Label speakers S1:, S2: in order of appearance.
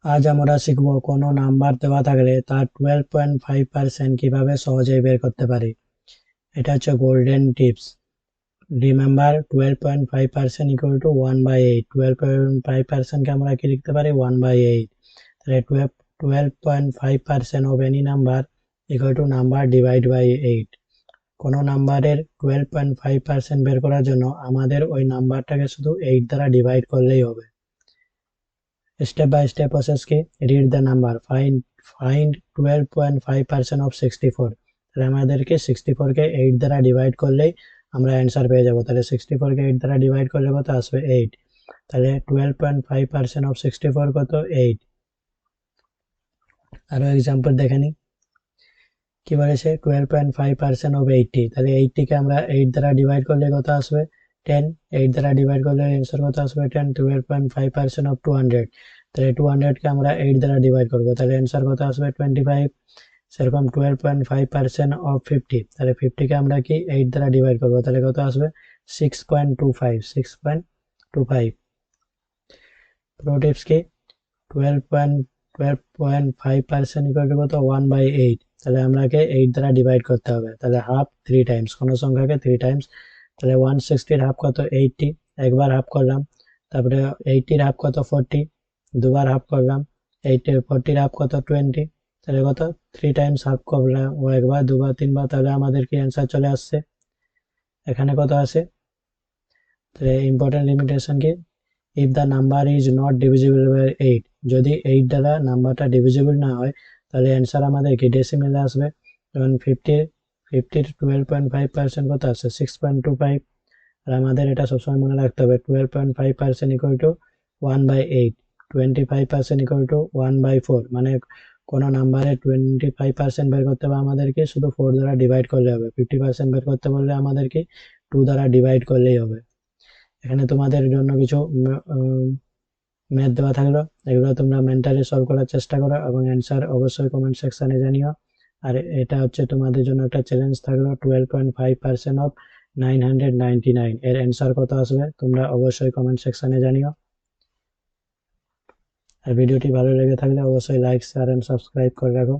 S1: আজ আমরা শিখব কোনো নাম্বার দেওয়া থাকলে তার 12.5% কিভাবে সহজেই বের করতে পারি। এটা হচ্ছে golden tips. Remember 12.5% equal to 1/8। 12.5% কে আমরা কি লিখতে পারি? 1/8। তাহলে 12.5% of any number equal to number divide by 8। কোনো নাম্বারের 12.5% বের করার জন্য আমাদের ওই নাম্বারটাকে শুধু 8 দ্বারা ডিভাইড করলেই হবে। স্টেপ বাই স্টেপ প্রসেস কি? Read the number, find 12.5% of 64। তাহলে আমাদেরকে 64 কে 8 দ্বারা ডিভাইড করলেই আমরা অ্যান্সার পেয়ে যাব। তাহলে 64 কে 8 দ্বারা ডিভাইড করলে কত আসবে? 8। তাহলে 12.5% অফ 64 কত? 8। আরো এক্সাম্পল দেখে নিই। কি বলেছে? 12.5% অফ 80। তাহলে 80 কে আমরা 8 দ্বারা ডিভাইড করলে কত আসবে? 10। 8 দ্বারা ডিভাইড করলে অ্যান্সার কত আসবে? 10। 12.5% অফ 200। তাহলে 200 কে আমরা 8 দ্বারা ডিভাইড করবো, তাহলে অ্যান্সার কত আসবে? 25। সেরকম 12.5% অফ 50। তাহলে 50 কে আমরা কি 8 দ্বারা ডিভাইড করবো, তাহলে কত আসবে? 6.25। 6.25। প্রো টিপস কি? 12.5% ইকুয়াল টু কত? 1/8। তাহলে আমরাকে 8 দ্বারা ডিভাইড করতে হবে। তাহলে হাফ 3 টাইমস, কোনো সংখ্যাকে 3 টাইমস। তাহলে 160 হাফ কত? 80। একবার হাফ করলাম। তারপরে 80 হাফ কত? 40। দুবার হাফ করলাম। 40 হাফ কত? 20। তাহলে কত? 3 টাইমস হাফ করলাম ও একবার, দুবার, তিনবার। তাহলে আমাদের কি অ্যান্সার চলে আসছে। এখানে কত আছে? তাহলে ইম্পর্টেন্ট লিমিটেশন কি? If the number is not divisible by 8। যদি 8 দ্বারা নাম্বারটা ডিভিজিবল না হয় তাহলে অ্যান্সার আমাদের কি ডেসিমেলে আসবে। যেমন 50 12.5% কত আসছে? 6.25। আর আমাদের এটা সবসময় মনে রাখতে হবে 12.5% ইকুয়াল টু 1/8। 25% equal to 1/4। মানে কোনো নাম্বারে 25% বের করতে হবে আমাদেরকে শুধু 4 দ্বারা ডিভাইড করলে হবে। 50% বের করতে বললে আমাদেরকে 2 দ্বারা ডিভাইড করলেই হবে। এখানে তোমাদের জন্য কিছু ম্যাথ দেওয়া থাকলো, এগুলো তোমরা মেন্টালি সলভ করার চেষ্টা করো এবং অ্যান্সার অবশ্যই কমেন্ট সেকশনে জানিও। আর এটা হচ্ছে তোমাদের জন্য একটা চ্যালেঞ্জ থাকলো, 12.5% অফ 999 এর অ্যান্সার কত আসবে তোমরা অবশ্যই কমেন্ট সেকশনে জানিও। আর ভিডিওটি ভালো লেগে থাকলে অবশ্যই লাইক, শেয়ার এন্ড সাবস্ক্রাইব করে রাখো।